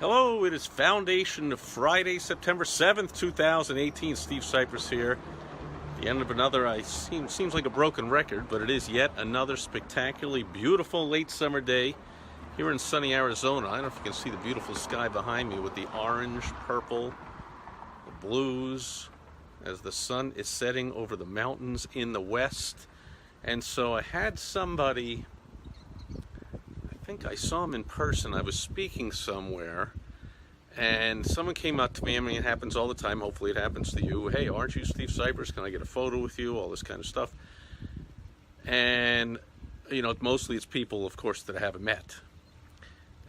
Hello, it is Foundation Friday, September 7th, 2018. Steve Sipress here. The end of another, seems like a broken record, but it is yet another spectacularly beautiful late summer day here in sunny Arizona. I don't know if you can see the beautiful sky behind me with the orange, purple, the blues, as the sun is setting over the mountains in the west. And so I had somebody, I think I saw him in person. I was speaking somewhere, and someone came up to me. I mean, it happens all the time. Hopefully it happens to you. Hey, aren't you Steve Sipress? Can I get a photo with you? All this kind of stuff. And, you know, mostly it's people, of course, that I haven't met.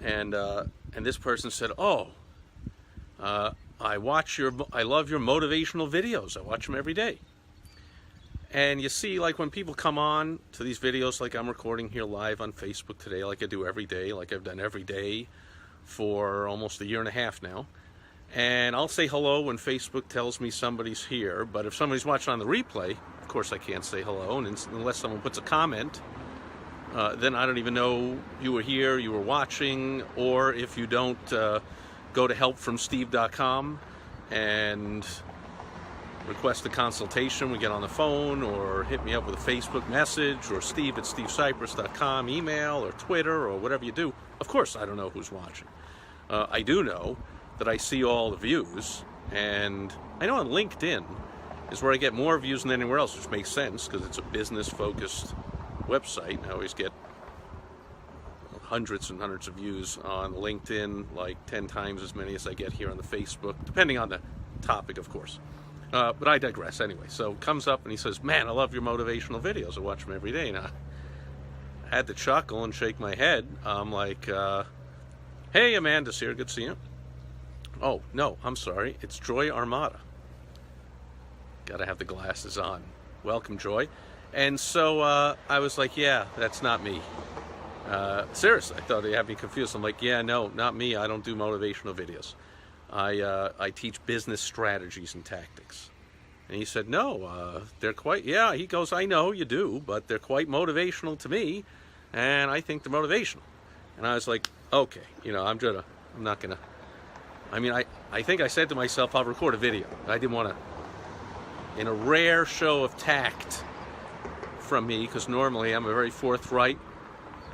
And this person said, oh, I love your motivational videos. I watch them every day. And you see, like when people come on to these videos, like I'm recording here live on Facebook today, like I do every day, like I've done every day for almost a year and a half now. And I'll say hello when Facebook tells me somebody's here, but if somebody's watching on the replay, of course I can't say hello, and unless someone puts a comment, then I don't even know you were here, you were watching, or if you don't go to helpfromsteve.com and request a consultation, we get on the phone, or hit me up with a Facebook message, or steve@stevesipress.com, email, or Twitter, or whatever you do. Of course I don't know who's watching. I do know that I see all the views, and I know on LinkedIn is where I get more views than anywhere else, which makes sense because it's a business-focused website. I always get hundreds and hundreds of views on LinkedIn, like 10 times as many as I get here on the Facebook, depending on the topic, of course. But I digress anyway. So comes up and he says, man, I love your motivational videos. I watch them every day. And I had to chuckle and shake my head. I'm like, hey, Amanda's here. Good to see you. Oh, no, I'm sorry. It's Joy Armada. Got to have the glasses on. Welcome, Joy. And so I was like, yeah, that's not me. Seriously, I thought they had me confused. I'm like, yeah, no, not me. I don't do motivational videos. I teach business strategies and tactics. And he said, no, they're quite, yeah, he goes, I know you do, but they're quite motivational to me, and I think they're motivational. And I was like, okay, you know, I'm not gonna, I mean, I think I said to myself, I'll record a video. I didn't want to, in a rare show of tact from me, because normally I'm a very forthright,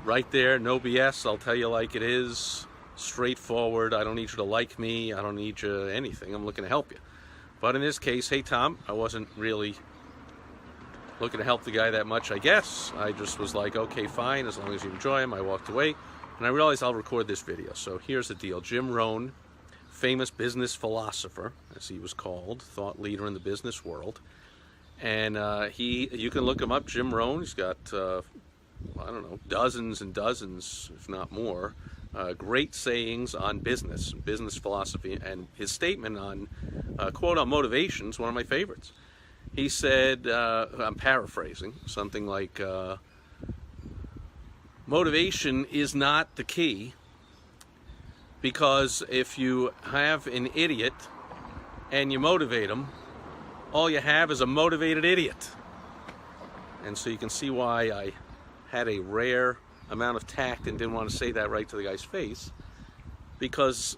right there, no BS, I'll tell you like it is, straightforward. I don't need you to like me. I don't need you anything. I'm looking to help you. But in this case, hey Tom, I wasn't really looking to help the guy that much, I guess. I just was like, okay, fine, as long as you enjoy him. I walked away, and I realized I'll record this video. So here's the deal. Jim Rohn, famous business philosopher, as he was called, thought leader in the business world. And you can look him up, Jim Rohn. He's got, I don't know, dozens and dozens, if not more, great sayings on business philosophy, and his statement on quote on motivation is one of my favorites. He said, I'm paraphrasing, something like, motivation is not the key, because if you have an idiot and you motivate him, all you have is a motivated idiot. And so you can see why I had a rare amount of tact and didn't want to say that right to the guy's face, because,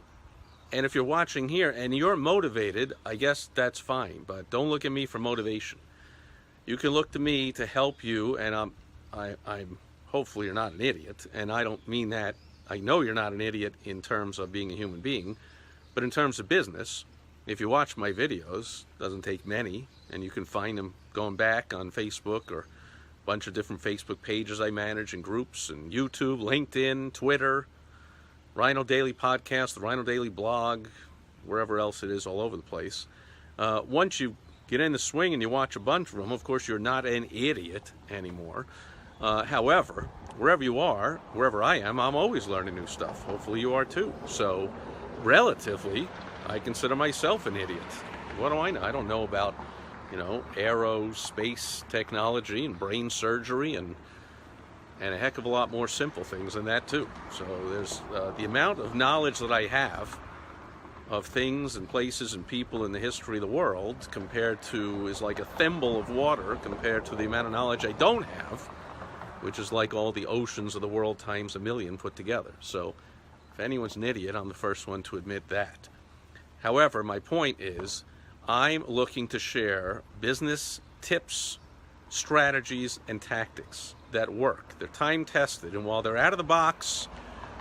and if you're watching here and you're motivated, I guess that's fine, but don't look at me for motivation. You can look to me to help you, and I'm hopefully you're not an idiot, and I don't mean that. I know you're not an idiot in terms of being a human being, but in terms of business, if you watch my videos, doesn't take many, and you can find them going back on Facebook or bunch of different Facebook pages I manage and groups, and YouTube, LinkedIn, Twitter, Rhino Daily Podcast, the Rhino Daily Blog, wherever else it is, all over the place. Once you get in the swing and you watch a bunch of them, of course, you're not an idiot anymore. However, wherever you are, wherever I am, I'm always learning new stuff. Hopefully you are too. So, relatively, I consider myself an idiot. What do I know? I don't know about, you know, aerospace technology and brain surgery and a heck of a lot more simple things than that too. So there's the amount of knowledge that I have of things and places and people in the history of the world compared to is like a thimble of water compared to the amount of knowledge I don't have, which is like all the oceans of the world times a million put together. So If anyone's an idiot, I'm the first one to admit that. However, my point is, I'm looking to share business tips, strategies, and tactics that work. They're time-tested, and while they're out of the box,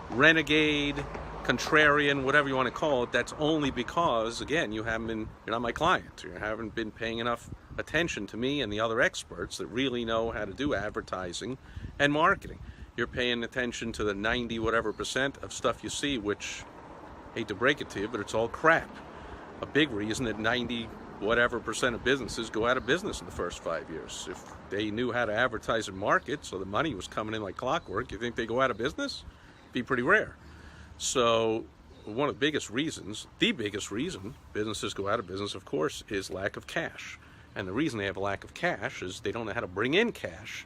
renegade, contrarian, whatever you want to call it, that's only because, again, you're not my client. You haven't been paying enough attention to me and the other experts that really know how to do advertising and marketing. You're paying attention to the 90 whatever percent of stuff you see, which, hate to break it to you, but it's all crap. A big reason that 90 whatever percent of businesses go out of business in the first 5 years. If they knew how to advertise and market, so the money was coming in like clockwork, you think they go out of business? Be pretty rare. So one of the biggest reasons businesses go out of business, of course, is lack of cash. And the reason they have a lack of cash is they don't know how to bring in cash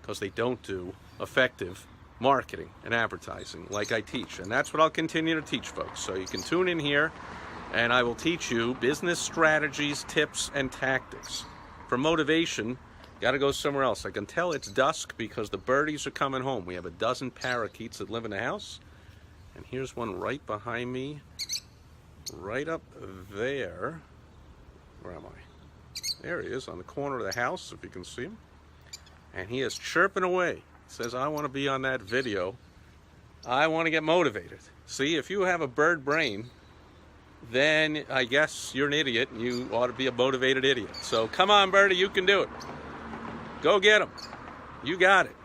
because they don't do effective marketing and advertising like I teach. And that's what I'll continue to teach, folks. So you can tune in here and I will teach you business strategies, tips, and tactics. For motivation, got to go somewhere else. I can tell it's dusk because the birdies are coming home. We have a dozen parakeets that live in the house. And here's one right behind me, right up there. Where am I? There he is on the corner of the house, if you can see him. And he is chirping away. He says, I want to be on that video. I want to get motivated. See, if you have a bird brain, then I guess you're an idiot and you ought to be a motivated idiot. So come on, birdie, you can do it. Go get him. You got it.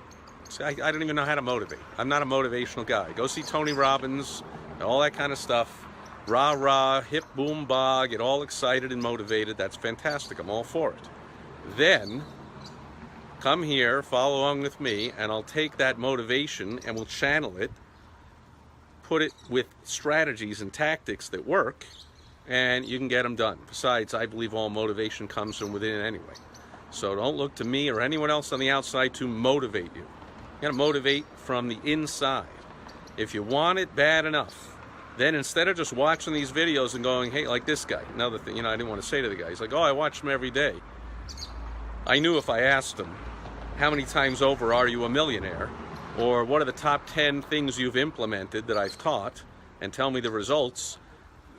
I don't even know how to motivate. I'm not a motivational guy. Go see Tony Robbins, all that kind of stuff. Rah, rah, hip, boom, bah, get all excited and motivated. That's fantastic. I'm all for it. Then, come here, follow along with me, and I'll take that motivation and we'll channel it, put it with strategies and tactics that work, and you can get them done. Besides, I believe all motivation comes from within anyway. So don't look to me or anyone else on the outside to motivate you. You gotta motivate from the inside. If you want it bad enough, then instead of just watching these videos and going, hey, like this guy, another thing, I didn't want to say to the guy, he's like, oh, I watch him every day. I knew if I asked him, how many times over are you a millionaire? Or what are the top 10 things you've implemented that I've taught, and tell me the results,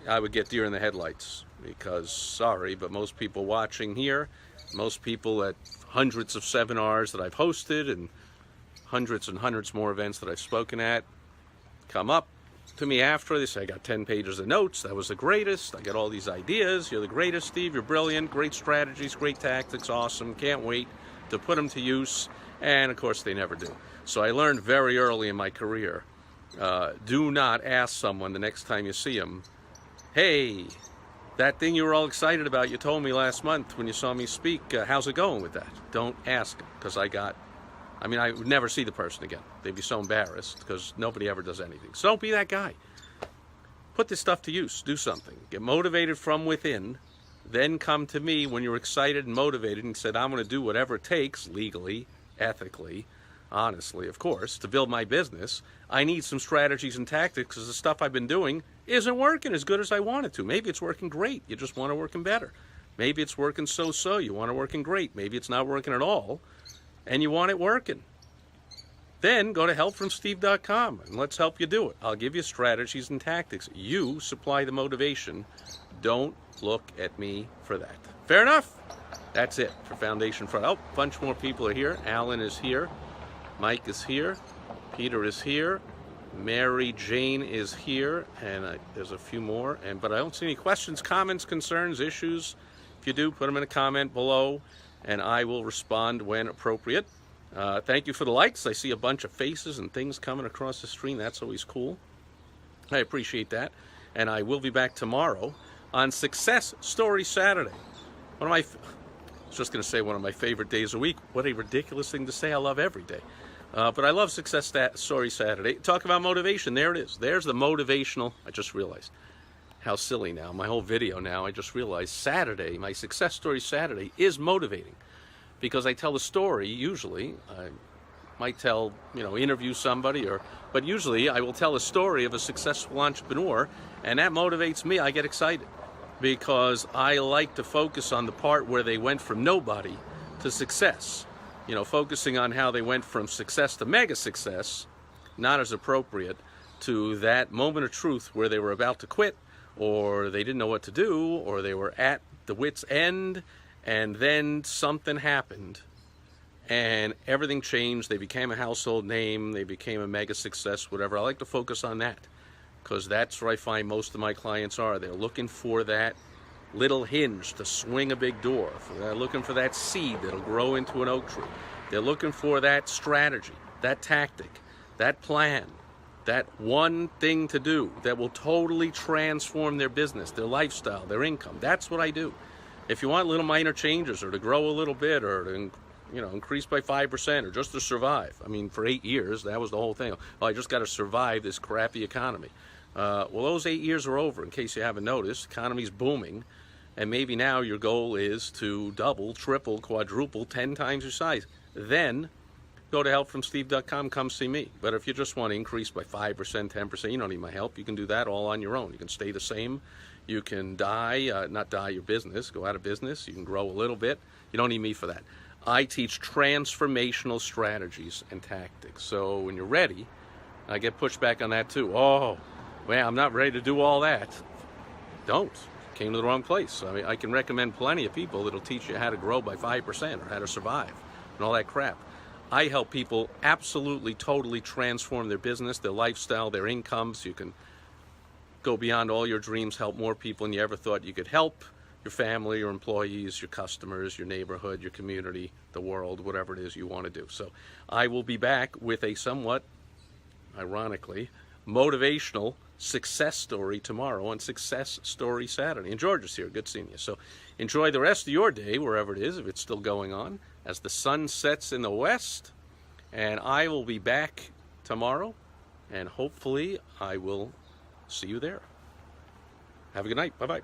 I would get deer in the headlights. Because, sorry, but most people watching here, most people at hundreds of seminars that I've hosted and hundreds and hundreds more events that I've spoken at, come up to me after. They say, I got 10 pages of notes. That was the greatest. I got all these ideas. You're the greatest, Steve. You're brilliant. Great strategies, great tactics. Awesome. Can't wait to put them to use. And, of course, they never do. So I learned very early in my career, do not ask someone the next time you see them, hey, that thing you were all excited about, you told me last month when you saw me speak, how's it going with that? Don't ask them, because I would never see the person again. They'd be so embarrassed because nobody ever does anything. So don't be that guy. Put this stuff to use. Do something. Get motivated from within. Then come to me when you're excited and motivated and said, I'm going to do whatever it takes, legally, ethically, honestly, of course, to build my business. I need some strategies and tactics because the stuff I've been doing isn't working as good as I want it to. Maybe it's working great. You just want to working better. Maybe it's working so-so. You want it working great. Maybe it's not working at all. And you want it working. Then go to helpfromsteve.com and let's help you do it. I'll give you strategies and tactics. You supply the motivation. Don't look at me for that. Fair enough? That's it for Foundation Front. Oh, a bunch more people are here. Alan is here. Mike is here. Peter is here. Mary Jane is here. And there's a few more. But I don't see any questions, comments, concerns, issues. If you do, put them in a comment below, and I will respond when appropriate. Thank you for the likes. I see a bunch of faces and things coming across the screen. That's always cool. I appreciate that. And I will be back tomorrow on Success Story Saturday. I was just going to say one of my favorite days a week. What a ridiculous thing to say. I love every day. But I love Success Story Saturday. Talk about motivation. There it is. There's the motivational. I just realized how silly now. My whole video now, I just realized Saturday, my Success Story Saturday is motivating. Because I tell a story, usually, I might interview somebody, but usually I will tell a story of a successful entrepreneur, and that motivates me. I get excited because I like to focus on the part where they went from nobody to success. Focusing on how they went from success to mega success, not as appropriate to that moment of truth where they were about to quit, or they didn't know what to do, or they were at the wit's end, and then something happened and everything changed. They became a household name, they became a mega success, whatever. I like to focus on that because that's where I find most of my clients are. They're looking for that little hinge to swing a big door. They're looking for that seed that'll grow into an oak tree. They're looking for that strategy, that tactic, that plan, that one thing to do that will totally transform their business, their lifestyle, their income. That's what I do. If you want little minor changes, or to grow a little bit, or to increase by 5%, or just to survive. I mean, for 8 years, that was the whole thing. Oh, I just got to survive this crappy economy. Well, those 8 years are over, in case you haven't noticed. Economy's booming, and maybe now your goal is to double, triple, quadruple, 10 times your size. Then go to helpfromsteve.com, come see me. But if you just want to increase by 5%, 10%, you don't need my help. You can do that all on your own. You can stay the same. You can not die your business, go out of business. You can grow a little bit. You don't need me for that. I teach transformational strategies and tactics. So when you're ready, I get pushed back on that too. Oh, well, I'm not ready to do all that. Don't. Came to the wrong place. I mean, I can recommend plenty of people that'll teach you how to grow by 5% or how to survive and all that crap. I help people absolutely, totally transform their business, their lifestyle, their income, so you can go beyond all your dreams, help more people than you ever thought you could help. Your family, your employees, your customers, your neighborhood, your community, the world, whatever it is you want to do. So I will be back with a somewhat, ironically, motivational success story tomorrow on Success Story Saturday. And George is here. Good seeing you. So enjoy the rest of your day, wherever it is, if it's still going on, as the sun sets in the west. And I will be back tomorrow, and hopefully I will see you there. Have a good night. Bye-bye.